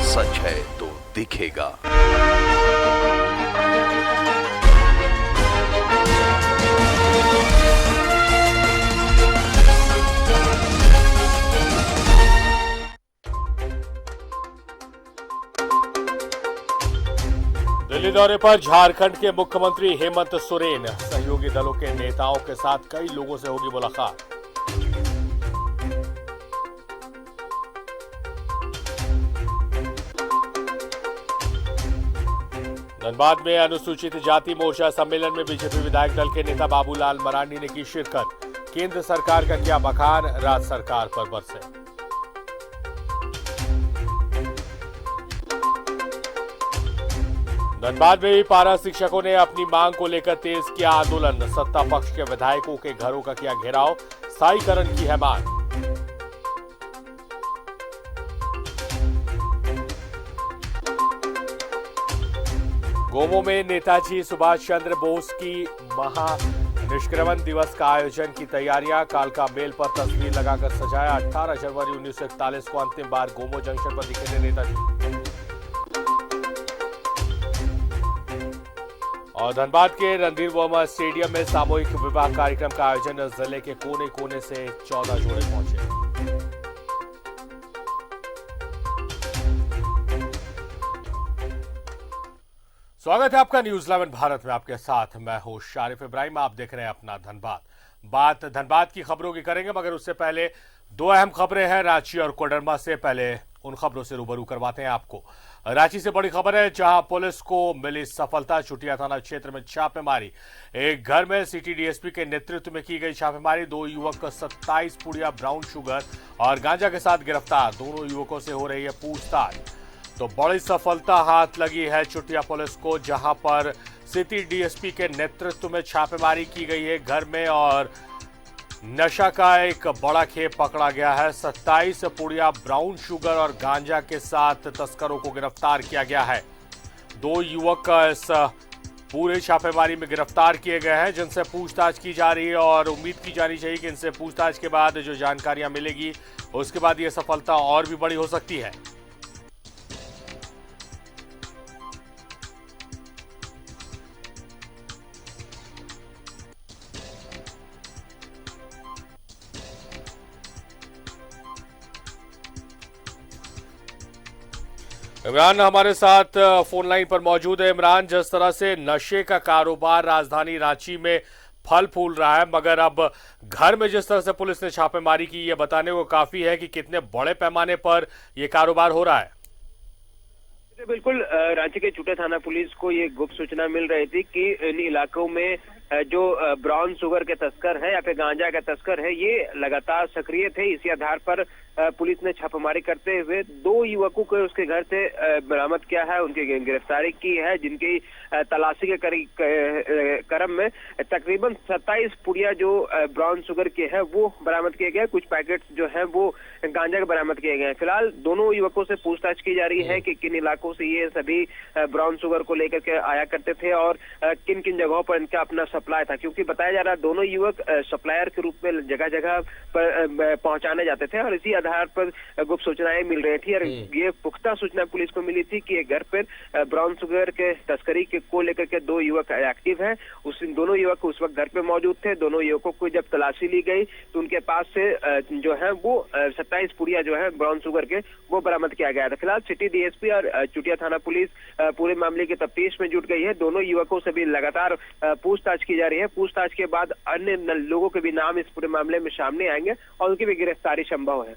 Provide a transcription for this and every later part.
सच है तो दिखेगा। दिल्ली दौरे पर झारखंड के मुख्यमंत्री हेमंत सोरेन, सहयोगी दलों के नेताओं के साथ कई लोगों से होगी मुलाकात। धनबाद में अनुसूचित जाति मोर्चा सम्मेलन में बीजेपी विधायक दल के नेता बाबूलाल मरांडी ने की शिरकत। केंद्र सरकार का किया बखान, राज्य सरकार पर बरसे। धनबाद में भी पारा शिक्षकों ने अपनी मांग को लेकर तेज किया आंदोलन। सत्ता पक्ष के विधायकों के घरों का किया घेराव, स्थायीकरण की है मांग। गोमो में नेताजी सुभाष चंद्र बोस की महानिष्क्रमण दिवस का आयोजन की तैयारियां। कालका मेल पर तस्वीर लगाकर सजाया। 18 जनवरी 1941 को अंतिम बार गोमो जंक्शन पर दिखे थे नेताजी। और धनबाद के रणधीर वर्मा स्टेडियम में सामूहिक विवाह कार्यक्रम का आयोजन। जिले के कोने कोने से 14 जोड़े पहुंचे। स्वागत है आपका न्यूज 11 भारत में। आपके साथ मैं हूं शारिफ इब्राहिम। आप देख रहे हैं अपना धनबाद। बात धनबाद की खबरों की करेंगे, मगर उससे पहले दो अहम खबरें हैं रांची और कोडरमा से। पहले उन खबरों से रूबरू करवाते हैं आपको। रांची से बड़ी खबर है, जहां पुलिस को मिली सफलता। चुटिया थाना क्षेत्र में छापेमारी। एक घर में सिटी डीएसपी के नेतृत्व में की गई छापेमारी। 2 युवक 27 पुड़िया ब्राउन शुगर और गांजा के साथ गिरफ्तार। दोनों युवकों से हो रही है पूछताछ। तो बड़ी सफलता हाथ लगी है चुटिया पुलिस को, जहां पर सिटी डीएसपी के नेतृत्व में छापेमारी की गई है घर में और नशा का एक बड़ा खेप पकड़ा गया है। 27 पुड़िया ब्राउन शुगर और गांजा के साथ तस्करों को गिरफ्तार किया गया है। 2 युवक इस पूरे छापेमारी में गिरफ्तार किए गए हैं, जिनसे पूछताछ की जा रही है और उम्मीद की जानी चाहिए कि इनसे पूछताछ के बाद जो जानकारियां मिलेगी उसके बाद यह सफलता और भी बड़ी हो सकती है। इमरान हमारे साथ फोन लाइन पर मौजूद है। इमरान, जिस तरह से नशे का कारोबार राजधानी रांची में फल फूल रहा है, मगर अब घर में जिस तरह से पुलिस ने छापेमारी की, ये बताने को काफी है कि कितने बड़े पैमाने पर यह कारोबार हो रहा है। बिल्कुल, रांची के चुटिया थाना पुलिस को ये गुप्त सूचना मिल रही थी कि इन इलाकों में जो ब्राउन शुगर के तस्कर है या फिर गांजा के तस्कर है, ये लगातार सक्रिय थे। इसी आधार पर पुलिस ने छापेमारी करते हुए 2 युवकों को उसके घर से बरामद किया है, उनकी गिरफ्तारी की है, जिनकी तलाशी के क्रम में तकरीबन 27 पुड़िया जो ब्राउन शुगर के हैं वो बरामद किए गए। कुछ पैकेट्स जो हैं वो गांजा के बरामद किए गए। फिलहाल दोनों युवकों से पूछताछ की जा रही है कि किन इलाकों से ये सभी ब्राउन शुगर को लेकर के आया करते थे और किन किन जगहों पर इनका अपना सप्लाई था, क्योंकि बताया जा रहा है दोनों युवक सप्लायर के रूप में जगह जगह पर पहुंचाने जाते थे और इसी आधार पर गुप्त सूचनाएं मिल रही थी। और ये पुख्ता सूचना पुलिस को मिली थी कि घर पर ब्राउन शुगर के तस्करी को लेकर के 2 युवक एक्टिव हैं। उस दोनों युवक उस वक्त घर पे मौजूद थे। दोनों युवकों को जब तलाशी ली गई तो उनके पास से जो है वो 27 पुड़िया जो है ब्राउन शुगर के वो बरामद किया गया था। फिलहाल सिटी डीएसपी और चुटिया थाना पुलिस पूरे मामले की तफ्तीश में जुट गई है। दोनों युवकों से भी लगातार पूछताछ की जा रही है। पूछताछ के बाद अन्य लोगों के भी नाम इस पूरे मामले में सामने आएंगे और उनकी भी गिरफ्तारी संभव है।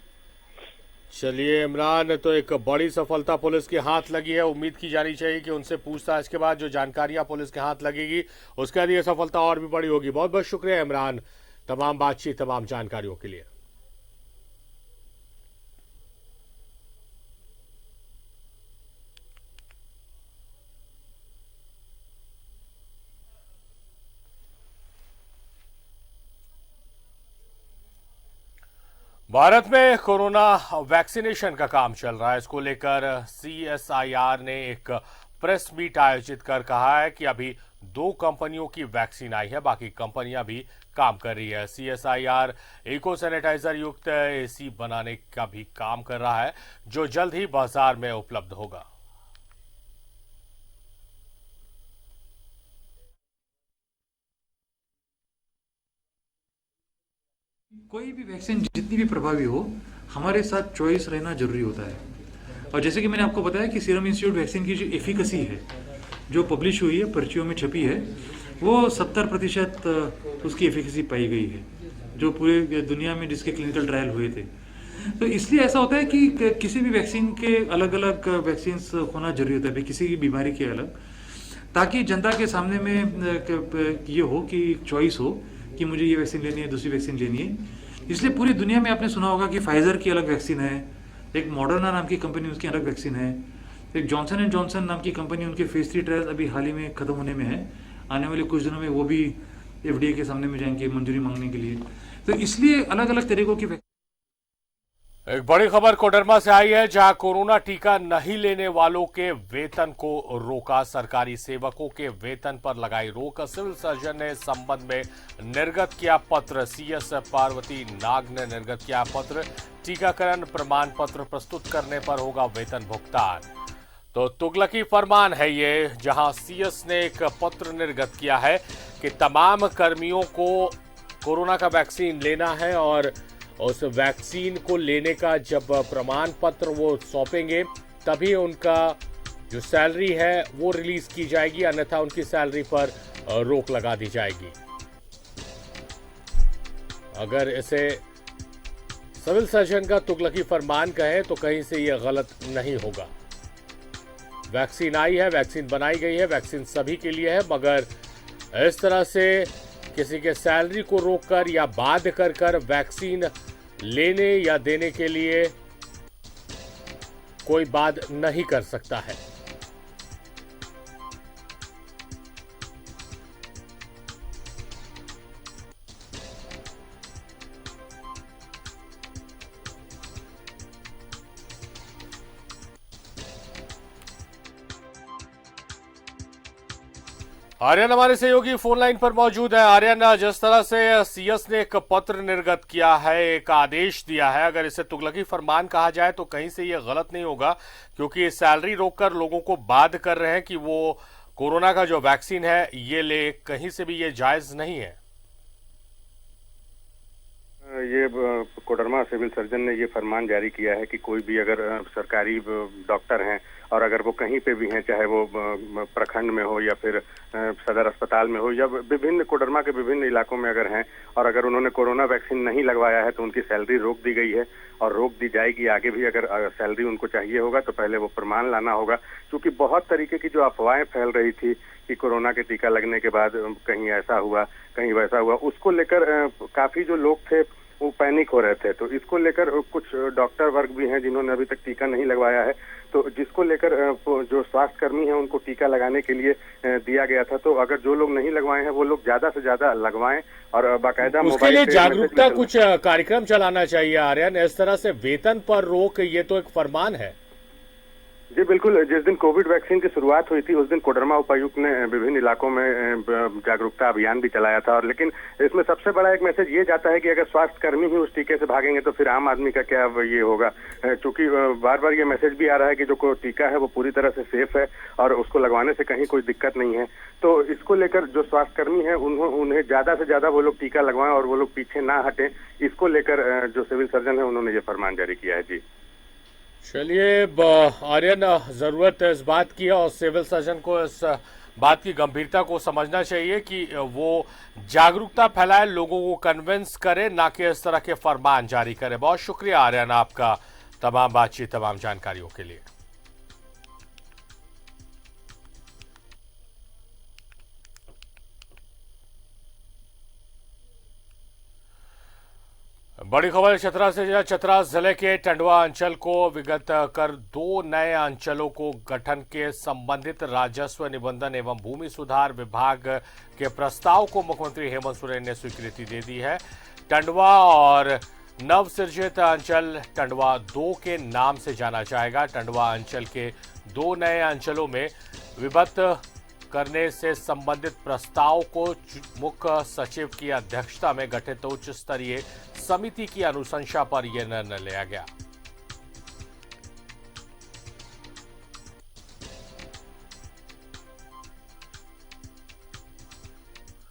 चलिए इमरान, तो एक बड़ी सफलता पुलिस के हाथ लगी है। उम्मीद की जानी चाहिए कि उनसे पूछताछ के बाद जो जानकारियां पुलिस के हाथ लगेगी उसके बाद ये सफलता और भी बड़ी होगी। बहुत बहुत शुक्रिया इमरान, तमाम बातचीत, तमाम जानकारियों के लिए। भारत में कोरोना वैक्सीनेशन का काम चल रहा है। इसको लेकर CSIR ने एक प्रेस मीट आयोजित कर कहा है कि अभी 2 कंपनियों की वैक्सीन आई है, बाकी कंपनियां भी काम कर रही है। CSIR इको सैनिटाइजर युक्त AC बनाने का भी काम कर रहा है, जो जल्द ही बाजार में उपलब्ध होगा। कोई भी वैक्सीन जितनी भी प्रभावी हो, हमारे साथ चॉइस रहना जरूरी होता है। और जैसे कि मैंने आपको बताया कि सीरम इंस्टीट्यूट वैक्सीन की जो एफिकेसी है, जो पब्लिश हुई है, पर्चियों में छपी है, वो 70% उसकी एफिकेसी पाई गई है, जो पूरे दुनिया में जिसके क्लिनिकल ट्रायल हुए थे। तो इसलिए ऐसा होता है कि किसी भी वैक्सीन के अलग अलग वैक्सीन होना जरूरी होता है, किसी की बीमारी के अलग, ताकि जनता के सामने में ये हो कि चॉइस हो कि मुझे ये वैक्सीन लेनी है, दूसरी वैक्सीन लेनी है। इसलिए पूरी दुनिया में आपने सुना होगा कि फाइजर की अलग वैक्सीन है, एक मॉडर्ना नाम की कंपनी उसकी अलग वैक्सीन है, एक जॉनसन एंड जॉनसन नाम की कंपनी, उनके फेज 3 ट्रायल अभी हाल ही में खत्म होने में है। आने वाले कुछ दिनों में वो भी FDA के सामने में जाएंगे मंजूरी मांगने के लिए। तो इसलिए अलग अलग तरीकों की एक बड़ी खबर कोडरमा से आई है, जहां कोरोना टीका नहीं लेने वालों के वेतन को रोका। सरकारी सेवकों के वेतन पर लगाई रोक। सिविल सर्जन ने इस संबंध में निर्गत किया पत्र। CS पार्वती नाग ने निर्गत किया पत्र। टीकाकरण प्रमाण पत्र प्रस्तुत करने पर होगा वेतन भुगतान। तो तुगलकी फरमान है ये, जहां CS ने एक पत्र निर्गत किया है कि तमाम कर्मियों को कोरोना का वैक्सीन लेना है और उस वैक्सीन को लेने का जब प्रमाण पत्र वो सौंपेंगे तभी उनका जो सैलरी है वो रिलीज की जाएगी, अन्यथा उनकी सैलरी पर रोक लगा दी जाएगी। अगर इसे सिविल सर्जन का तुगलकी फरमान कहे तो कहीं से यह गलत नहीं होगा। वैक्सीन आई है, वैक्सीन बनाई गई है, वैक्सीन सभी के लिए है, मगर इस तरह से किसी के सैलरी को रोककर या बाध्य कर वैक्सीन लेने या देने के लिए कोई बात नहीं कर सकता है। आर्यन हमारे सहयोगी फोन लाइन पर मौजूद है। आर्यन, जिस तरह से CS ने एक पत्र निर्गत किया है, एक आदेश दिया है, अगर इसे तुगलकी फरमान कहा जाए तो कहीं से यह गलत नहीं होगा, क्योंकि सैलरी रोककर लोगों को बाध्य कर रहे हैं कि वो कोरोना का जो वैक्सीन है ये ले। कहीं से भी ये जायज नहीं है। ये कोडरमा सिविल सर्जन ने ये फरमान जारी किया है कि कोई भी अगर सरकारी डॉक्टर हैं और अगर वो कहीं पे भी हैं, चाहे वो प्रखंड में हो या फिर सदर अस्पताल में हो या विभिन्न कोडरमा के विभिन्न इलाकों में अगर हैं और अगर उन्होंने कोरोना वैक्सीन नहीं लगवाया है तो उनकी सैलरी रोक दी गई है और रोक दी जाएगी। आगे भी अगर सैलरी उनको चाहिए होगा तो पहले वो प्रमाण लाना होगा, क्योंकि बहुत तरीके की जो अफवाहें फैल रही थी कि कोरोना के टीका लगने के बाद कहीं ऐसा हुआ कहीं वैसा हुआ, उसको लेकर काफी जो लोग थे वो पैनिक हो रहे थे। तो इसको लेकर कुछ डॉक्टर वर्ग भी हैं जिन्होंने अभी तक टीका नहीं लगवाया है, तो जिसको लेकर जो स्वास्थ्य कर्मी हैं उनको टीका लगाने के लिए दिया गया था। तो अगर जो लोग नहीं लगवाए हैं वो लोग ज्यादा से ज्यादा लगवाएं और बाकायदा उसके लिए जागरूकता कुछ कार्यक्रम चलाना चाहिए। आर्यन, इस तरह से वेतन पर रोक, ये तो एक फरमान है। जी बिल्कुल, जिस दिन कोविड वैक्सीन की शुरुआत हुई थी उस दिन कोडरमा उपायुक्त ने विभिन्न इलाकों में जागरूकता अभियान भी चलाया था, और लेकिन इसमें सबसे बड़ा एक मैसेज ये जाता है कि अगर स्वास्थ्य कर्मी ही उस टीके से भागेंगे तो फिर आम आदमी का क्या ये होगा, क्योंकि बार बार ये मैसेज भी आ रहा है कि जो टीका है वो पूरी तरह से सेफ है और उसको लगवाने से कहीं कोई दिक्कत नहीं है। तो इसको लेकर जो स्वास्थ्य कर्मी है उन्हें ज्यादा से ज्यादा वो लोग टीका लगवाएं और वो लोग पीछे ना हटें, इसको लेकर जो सिविल सर्जन है उन्होंने ये फरमान जारी किया है। जी चलिए आर्यन, जरूरत है इस बात की और सिविल सर्जन को इस बात की गंभीरता को समझना चाहिए कि वो जागरूकता फैलाए, लोगों को कन्विंस करे, ना कि इस तरह के फरमान जारी करे। बहुत शुक्रिया आर्यन आपका तमाम बातचीत, तमाम जानकारियों के लिए। बड़ी खबर चतरा से। चतरा जिले के टंडवा अंचल को विगत कर 2 नए अंचलों को गठन के संबंधित राजस्व निबंधन एवं भूमि सुधार विभाग के प्रस्ताव को मुख्यमंत्री हेमंत सोरेन ने स्वीकृति दे दी है। टंडवा और नवसृजित अंचल टंडवा 2 के नाम से जाना जाएगा। टंडवा अंचल के 2 नए अंचलों में विगत करने से संबंधित प्रस्ताव को मुख्य सचिव की अध्यक्षता में गठित उच्च स्तरीय समिति की अनुशंसा पर यह निर्णय लिया गया।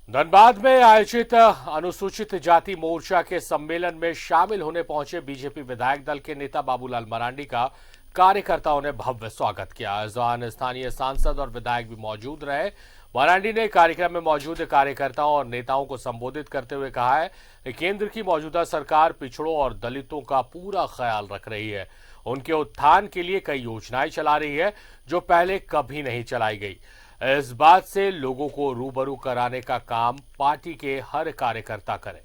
धनबाद में आयोजित अनुसूचित जाति मोर्चा के सम्मेलन में शामिल होने पहुंचे बीजेपी विधायक दल के नेता बाबूलाल मरांडी का कार्यकर्ताओं ने भव्य स्वागत किया। इस दौरान स्थानीय सांसद और विधायक भी मौजूद रहे। मरांडी ने कार्यक्रम में मौजूद कार्यकर्ताओं और नेताओं को संबोधित करते हुए कहा है कि केंद्र की मौजूदा सरकार पिछड़ों और दलितों का पूरा ख्याल रख रही है। उनके उत्थान के लिए कई योजनाएं चला रही है जो पहले कभी नहीं चलाई गई। इस बात से लोगों को रूबरू कराने का काम पार्टी के हर कार्यकर्ता करें।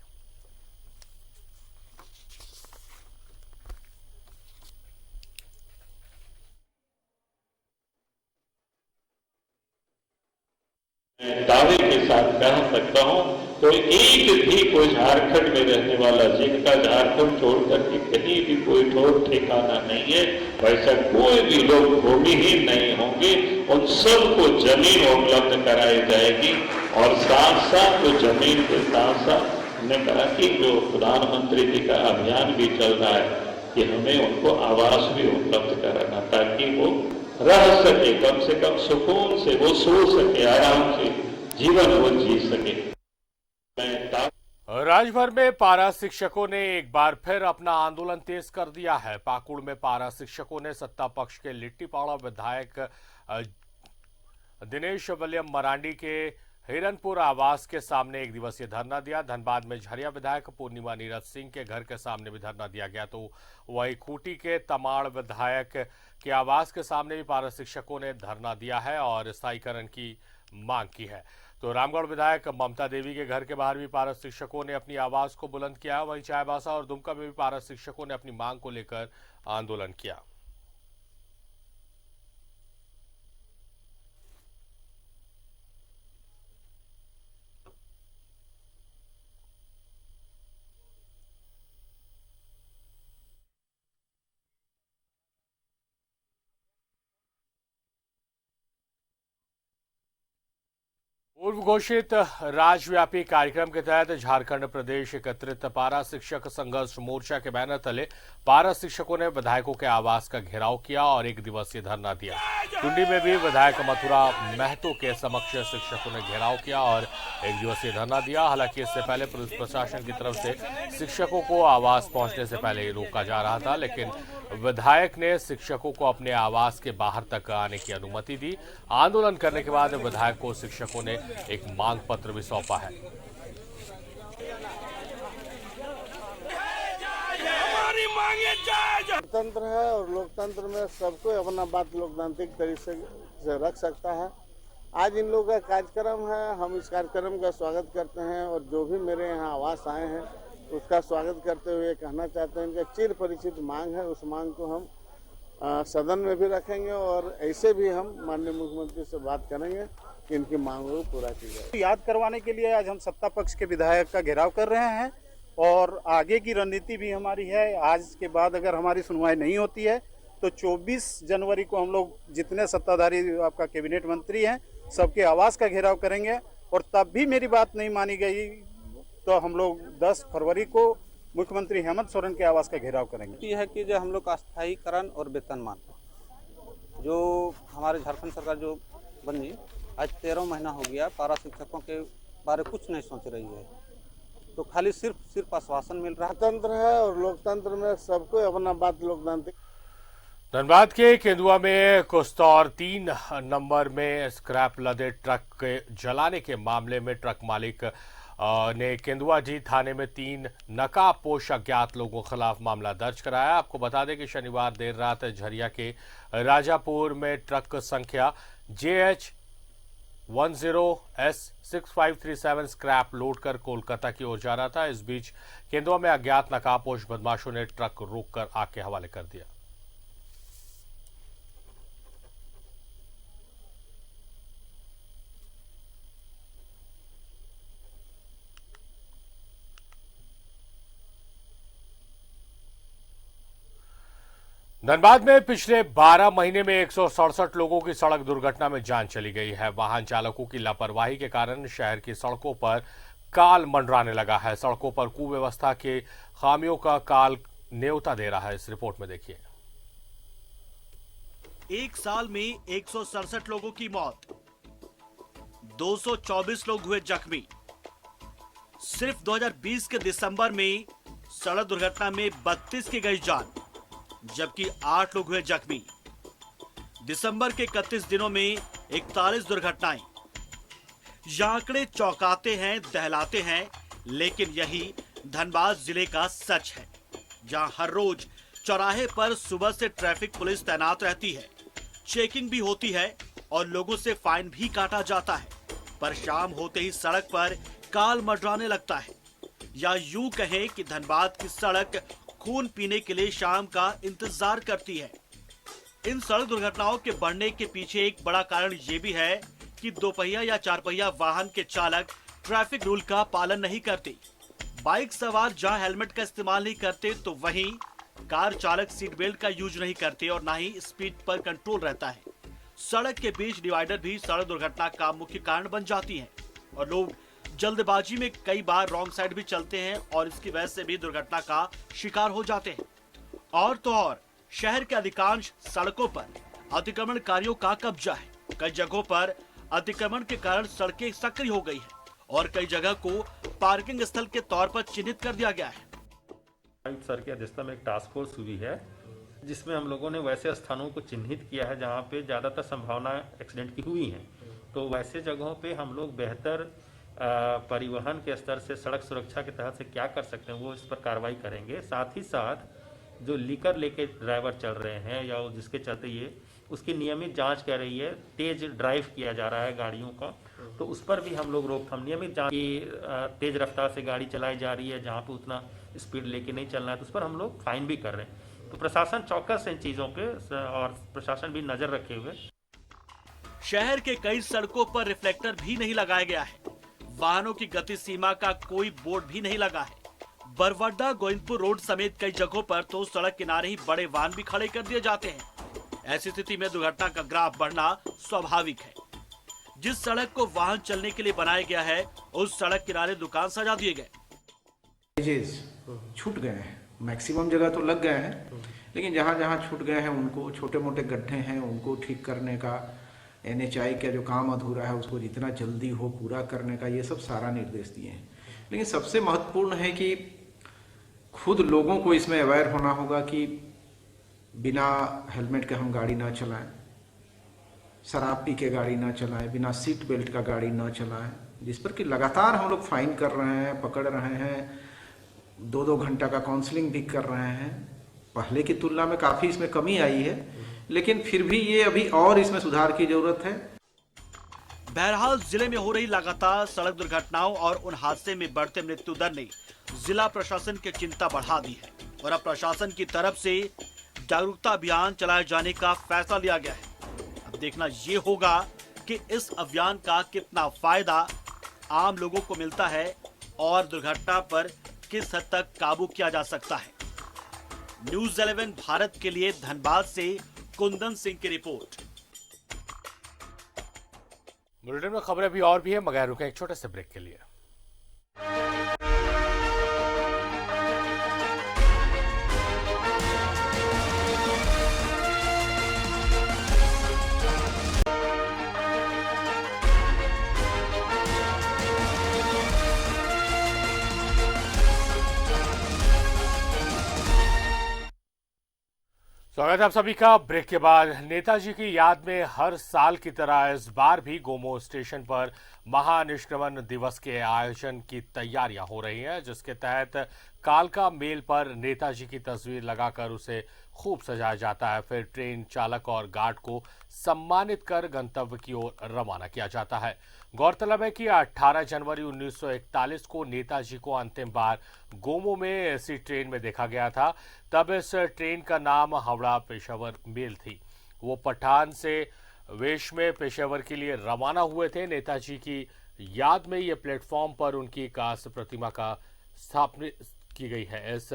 दावे के साथ कह सकता हूं, तो एक भी कोई झारखंड में रहने वाला जिनका झारखंड छोड़कर के कहीं भी कोई ठोर ठिकाना नहीं है, वैसा कोई भी लोग भूमिहीन नहीं होंगे। उन सबको जमीन उपलब्ध कराई जाएगी। और साथ साथ तो जमीन के साथ साथ हमने कहा कि जो प्रधानमंत्री जी का अभियान भी चल रहा है कि हमें उनको आवास भी उपलब्ध कराना, ताकि वो रह सके, कम से कम सुकून से वो सो सके, आराम से जीवन वो जी सके। राज्य भर में पारा शिक्षकों ने एक बार फिर अपना आंदोलन तेज कर दिया है। पाकुड़ में पारा शिक्षकों ने सत्ता पक्ष के लिट्टीपाड़ा विधायक दिनेश विलियम मरांडी के हिरनपुर आवास के सामने एक दिवसीय धरना दिया। धनबाद में झरिया विधायक पूर्णिमा नीरज सिंह के घर के सामने भी धरना दिया गया। तो वही खूंटी के तमाड़ विधायक के आवास के सामने भी पारा शिक्षकों ने धरना दिया है और स्थायीकरण की मांग की है। तो रामगढ़ विधायक ममता देवी के घर के बाहर भी पारा शिक्षकों ने अपनी आवाज को बुलंद किया। वहीं चाईबासा और दुमका में भी पारा शिक्षकों ने अपनी मांग को लेकर आंदोलन किया। पूर्व घोषित राज्यव्यापी कार्यक्रम के तहत झारखंड प्रदेश एकत्रित पारा शिक्षक संघर्ष मोर्चा के बैनर तले पारा शिक्षकों ने विधायकों के आवास का घेराव किया और एक दिवसीय धरना दिया। टुंडी में भी विधायक मथुरा महतो के समक्ष शिक्षकों ने घेराव किया और एक दिवसीय धरना दिया। हालांकि इससे पहले पुलिस प्रशासन की तरफ से शिक्षकों को आवास पहुंचने से पहले ही रोका जा रहा था, लेकिन विधायक ने शिक्षकों को अपने आवास के बाहर तक आने की अनुमति दी। आंदोलन करने के बाद विधायक को शिक्षकों ने एक मांग पत्र भी सौंपा है। लोकतंत्र है और लोकतंत्र में सबको अपना बात लोकतांत्रिक तरीके से रख सकता है। आज इन लोगों का कार्यक्रम है, हम इस कार्यक्रम का स्वागत करते हैं और जो भी मेरे यहाँ आवास आए हैं उसका स्वागत करते हुए कहना चाहते हैं इनका चिर परिचित मांग है, उस मांग को हम सदन में भी रखेंगे और ऐसे भी हम माननीय मुख्यमंत्री से बात करेंगे कि इनकी मांगों को पूरा की जाए। याद करवाने के लिए आज हम सत्ता पक्ष के विधायक का घेराव कर रहे हैं और आगे की रणनीति भी हमारी है। आज के बाद अगर हमारी सुनवाई नहीं होती है तो 24 जनवरी को हम लोग जितने सत्ताधारी आपका कैबिनेट मंत्री हैं सबके आवास का घेराव करेंगे और तब भी मेरी बात नहीं मानी गई तो हम लोग 10 फरवरी को मुख्यमंत्री हेमंत सोरेन के आवास का घेराव करेंगे। यह है कि जो हम लोग का स्थायीकरण और वेतनमान जो हमारे झारखंड सरकार जो बनी आज 13 महीना हो गया, पारा शिक्षकों के बारे कुछ नहीं सोच रही है, तो खाली सिर्फ आश्वासन मिल रहा है। लोकतंत्र है और लोकतंत्र में सबको अपना बात लोकतांत्रिक। धनबाद के केंदुआ में कुस्तौर 3 नंबर में स्क्रैप लदे ट्रक के जलाने के मामले में ट्रक मालिक ने केंदुआजी थाने में 3 नकाबपोश अज्ञात लोगों के खिलाफ मामला दर्ज कराया। आपको बता दें कि शनिवार देर रात झरिया के राजापुर में ट्रक संख्या JH 10S6537 स्क्रैप लोड कर कोलकाता की ओर जा रहा था। इस बीच केंदुआ में अज्ञात नकाबपोश बदमाशों ने ट्रक रोककर आग के हवाले कर दिया। धनबाद में पिछले 12 महीने में 167 लोगों की सड़क दुर्घटना में जान चली गई है। वाहन चालकों की लापरवाही के कारण शहर की सड़कों पर काल मंडराने लगा है। सड़कों पर कुव्यवस्था के खामियों का काल न्योता दे रहा है। इस रिपोर्ट में देखिए। एक साल में 167 लोगों की मौत, 224 लोग हुए जख्मी। सिर्फ 2020 के दिसंबर में सड़क दुर्घटना में 32 की गई जान, जबकि 8 लोग हुए जख्मी। दिसंबर के 31 दिनों में 41 दुर्घटनाएं। यह आंकड़े चौंकाते हैं, दहलाते हैं, लेकिन यही धनबाद जिले का सच है, जहां हर रोज चौराहे पर सुबह से ट्रैफिक पुलिस तैनात रहती है, चेकिंग भी होती है और लोगों से फाइन भी काटा जाता है, पर शाम होते ही सड़क पर काल मंडराने लगता है। या यूं कहें कि धनबाद की सड़क खून पीने के लिए शाम का इंतजार करती है। इन सड़क दुर्घटनाओं के बढ़ने के पीछे एक बड़ा कारण ये भी है कि दोपहिया या चारपहिया वाहन के चालक ट्रैफिक रूल का पालन नहीं करते। बाइक सवार जहां हेलमेट का इस्तेमाल नहीं करते, तो वहीं कार चालक सीट बेल्ट का यूज नहीं करते और ना ही स्पीड पर कंट्रोल रहता है। सड़क के बीच डिवाइडर भी सड़क दुर्घटना का मुख्य कारण बन जाती है और लोग जल्दबाजी में कई बार रॉन्ग साइड भी चलते हैं और इसकी वजह से भी दुर्घटना का शिकार हो जाते हैं। और तो और शहर के अधिकांश सड़कों पर अतिक्रमणकारियों का कब्जा है। कई जगहों पर अतिक्रमण के कारण सड़कें सक्रिय हो गई है और कई जगह को पार्किंग स्थल के तौर पर चिन्हित कर दिया गया है। सर की अध्यक्षता में एक टास्क फोर्स हुई है, जिसमें हम लोगों ने वैसे स्थानों को चिन्हित किया है जहां पे ज़्यादातर संभावना एक्सीडेंट की हुई है। तो वैसे जगहों पे हम लोग बेहतर परिवहन के स्तर से सड़क सुरक्षा के तहत से क्या कर सकते हैं वो इस पर कार्रवाई करेंगे। साथ ही साथ जो लीकर लेके ड्राइवर चल रहे हैं या जिसके चलते ये उसकी नियमित जांच कर रही है, तेज ड्राइव किया जा रहा है गाड़ियों का, तो उस पर भी हम लोग रोकथाम नियमित जांच की तेज रफ्तार से गाड़ी चलाई जा रही है जहाँ पे उतना स्पीड लेके नहीं चलना है, तो उस पर हम लोग फाइन भी कर रहे हैं। तो प्रशासन चौकस है इन चीज़ों पे और प्रशासन भी नजर रखे हुए। शहर के कई सड़कों पर रिफ्लेक्टर भी नहीं लगाया गया है। वाहनों की गति सीमा का कोई बोर्ड भी नहीं लगा है। बरवाडा गोविंदपुर रोड समेत कई जगहों पर तो सड़क किनारे ही बड़े वाहन भी खड़े कर दिए जाते हैं। ऐसी स्थिति में दुर्घटना का ग्राफ बढ़ना स्वाभाविक है। जिस सड़क को वाहन चलने के लिए बनाया गया है, उस सड़क किनारे दुकान सजा दिए गए। छूट गए हैं, मैक्सिमम जगह तो लग गए हैं, लेकिन जहाँ जहाँ छूट गए हैं उनको छोटे मोटे गड्ढे हैं उनको ठीक करने का, NHI का जो काम अधूरा है उसको जितना जल्दी हो पूरा करने का, ये सब सारा निर्देश दिए हैं। लेकिन सबसे महत्वपूर्ण है कि खुद लोगों को इसमें अवेयर होना होगा कि बिना हेलमेट के हम गाड़ी ना चलाएं, शराब पी के गाड़ी ना चलाएं, बिना सीट बेल्ट का गाड़ी ना चलाएं, जिस पर कि लगातार हम लोग फाइन कर रहे हैं, पकड़ रहे हैं, 2-2 घंटा का काउंसलिंग भी कर रहे हैं। पहले की तुलना में काफ़ी इसमें कमी आई है, लेकिन फिर भी ये अभी और इसमें सुधार की जरूरत है। बहरहाल जिले में हो रही लगातार सड़क दुर्घटनाओं और उन हादसे में बढ़ते मृत्यु दर ने जिला प्रशासन की चिंता बढ़ा दी है और अब प्रशासन की तरफ से जागरूकता अभियान चलाए जाने का फैसला लिया गया है। अब देखना ये होगा कि इस अभियान का कितना फायदा आम लोगों को मिलता है और दुर्घटना पर किस हद तक काबू किया जा सकता है। न्यूज़ 11 भारत के लिए धनबाद से कुंदन सिंह की रिपोर्ट। बुलेटिन में खबरें भी और भी है, मगर रुकें एक छोटे से ब्रेक के लिए। स्वागत है आप सभी का ब्रेक के बाद। नेताजी की याद में हर साल की तरह इस बार भी गोमो स्टेशन पर महानिष्क्रमण दिवस के आयोजन की तैयारियां हो रही हैं, जिसके तहत कालका मेल पर नेताजी की तस्वीर लगाकर उसे खूब सजाया जाता है। फिर ट्रेन चालक और गार्ड को सम्मानित कर गंतव्य की ओर रवाना किया जाता है। गौरतलब है कि 18 जनवरी 1941 को नेताजी को अंतिम बार गोमो में ऐसी ट्रेन में देखा गया था। तब इस ट्रेन का नाम हावड़ा पेशावर मेल थी। वो पठान से वेश में पेशावर के लिए रवाना हुए थे। नेताजी की याद में ये प्लेटफॉर्म पर उनकी कांस्य प्रतिमा का स्थापना की गई है। इस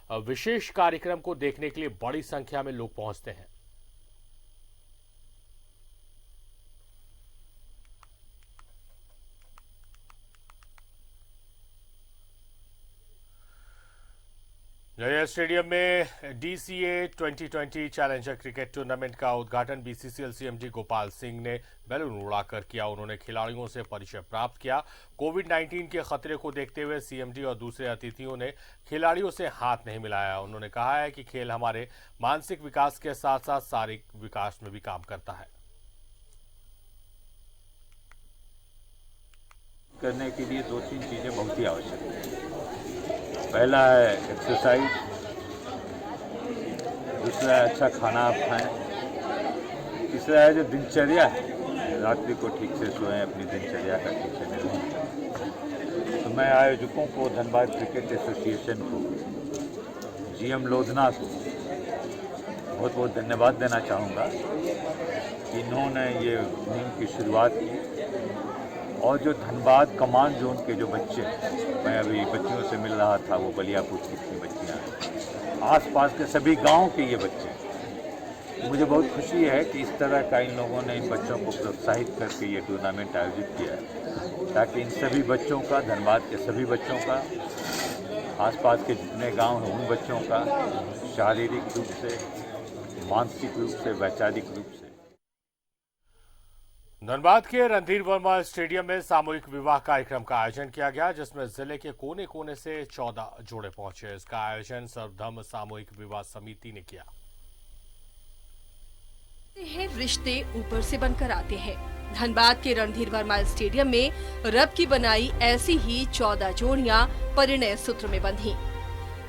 विशेष कार्यक्रम को देखने के लिए बड़ी संख्या में लोग पहुंचते हैं। जलिया स्टेडियम में DCA 2020 चैलेंजर क्रिकेट टूर्नामेंट का उद्घाटन BCCL CMD गोपाल सिंह ने बैलून उड़ाकर किया। उन्होंने खिलाड़ियों से परिचय प्राप्त किया। कोविड-19 के खतरे को देखते हुए CMD और दूसरे अतिथियों ने खिलाड़ियों से हाथ नहीं मिलाया। उन्होंने कहा है कि खेल हमारे मानसिक विकास के साथ साथ शारीरिक विकास में भी काम करता है। करने के लिए 2-3 चीजें बहुत ही आवश्यक है। पहला है एक्सरसाइज, दूसरा है अच्छा खाना आप खाएं, तीसरा है जो दिनचर्या है, रात्रि को ठीक से सोएं, अपनी दिनचर्या का ठीक से निर्वहन करें। तो मैं आयोजकों को, धनबाद क्रिकेट एसोसिएशन को, GM लोधना को बहुत बहुत धन्यवाद देना चाहूँगा कि इन्होंने ये मुहिम की शुरुआत की। और जो धनबाद कमांड जोन के जो बच्चे, मैं अभी बच्चियों से मिल रहा था, वो बलियापुर की थी बच्चियाँ, आसपास के सभी गांव के ये बच्चे, मुझे बहुत खुशी है कि इस तरह का इन लोगों ने इन बच्चों को प्रोत्साहित करके ये टूर्नामेंट आयोजित किया है, ताकि इन सभी बच्चों का, धनबाद के सभी बच्चों का, आसपास के जितने गाँव हैं उन बच्चों का शारीरिक रूप से, मानसिक रूप से, वैचारिक रूप से। धनबाद के रणधीर वर्मा स्टेडियम में सामूहिक विवाह कार्यक्रम का आयोजन किया गया, जिसमें जिले के कोने कोने से 14 जोड़े पहुंचे। इसका आयोजन सर्वधर्म सामूहिक विवाह समिति ने किया। रिश्ते ऊपर से बनकर आते हैं। धनबाद के रणधीर वर्मा स्टेडियम में रब की बनाई ऐसी ही 14 जोड़ियां परिणय सूत्र में बंधी।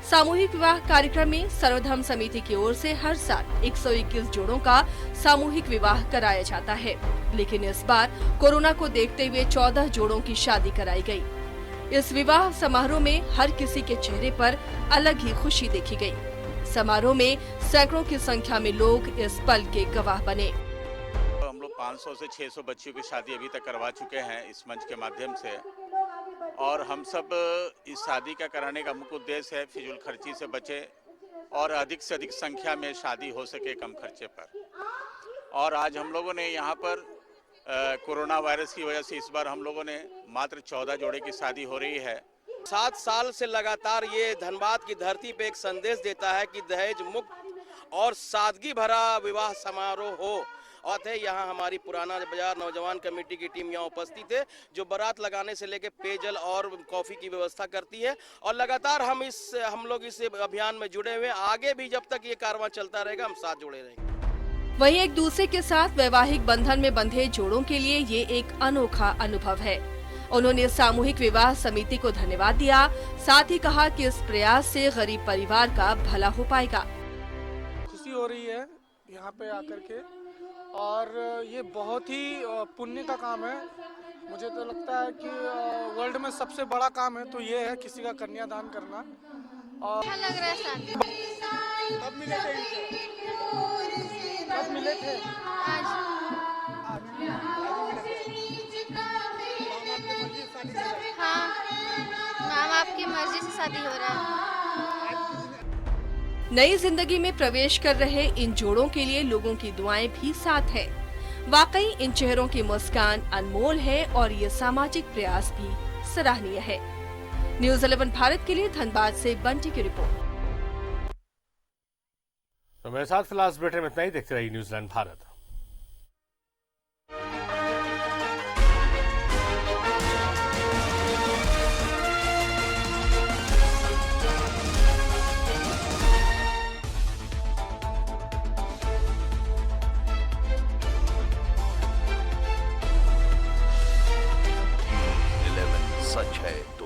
सामूहिक विवाह कार्यक्रम में सर्वधर्म समिति की ओर से हर साल 121 जोड़ों का सामूहिक विवाह कराया जाता है, लेकिन इस बार कोरोना को देखते हुए 14 जोड़ों की शादी कराई गई। इस विवाह समारोह में हर किसी के चेहरे पर अलग ही खुशी देखी गई। समारोह में सैकड़ों की संख्या में लोग इस पल के गवाह बने। हम लोग 500 से 600 बच्चियों की शादी अभी तक करवा चुके हैं इस मंच के माध्यम से, और हम सब इस शादी का कराने का मुख्य उद्देश्य है फिजूल खर्ची से बचे और अधिक से अधिक संख्या में शादी हो सके कम खर्चे पर। और आज हम लोगों ने यहाँ पर कोरोना वायरस की वजह से इस बार हम लोगों ने मात्र 14 जोड़े की शादी हो रही है। 7 साल से लगातार ये धनबाद की धरती पे एक संदेश देता है कि दहेज मुक्त और सादगी भरा विवाह समारोह हो। और थे यहाँ हमारी पुराना बाजार नौजवान कमेटी की टीम यहाँ उपस्थित है, जो बारात लगाने से लेकर पेयजल और कॉफी की व्यवस्था करती है। और लगातार हम लोग इस अभियान में जुड़े हुए, आगे भी जब तक ये कारवां चलता रहेगा हम साथ जुड़े रहेंगे। वहीं एक दूसरे के साथ वैवाहिक बंधन में बंधे जोड़ों के लिए ये एक अनोखा अनुभव है। उन्होंने सामूहिक विवाह समिति को धन्यवाद दिया, साथ ही कहा कि इस प्रयास से गरीब परिवार का भला हो पाएगा। खुशी हो रही है यहाँ पे आकर के, और ये बहुत ही पुण्य का काम है। मुझे तो लगता है कि वर्ल्ड में सबसे बड़ा काम है तो ये है किसी का कन्यादान करना। और अच्छा लग रहा है। कब मिले थे इनसे? कब मिले थे? आज। हाँ, माम आपकी मर्जी से शादी हो रहा है। नई जिंदगी में प्रवेश कर रहे इन जोड़ों के लिए लोगों की दुआएं भी साथ है। वाकई इन चेहरों की मुस्कान अनमोल है और ये सामाजिक प्रयास भी सराहनीय है। न्यूज़ 11 भारत के लिए धनबाद से बंटी की रिपोर्ट। तो मेरे साथ फिलहाल इस बुलेटिन में इतना ही। देखते रहिए न्यूज़ 11 भारत। सच है तो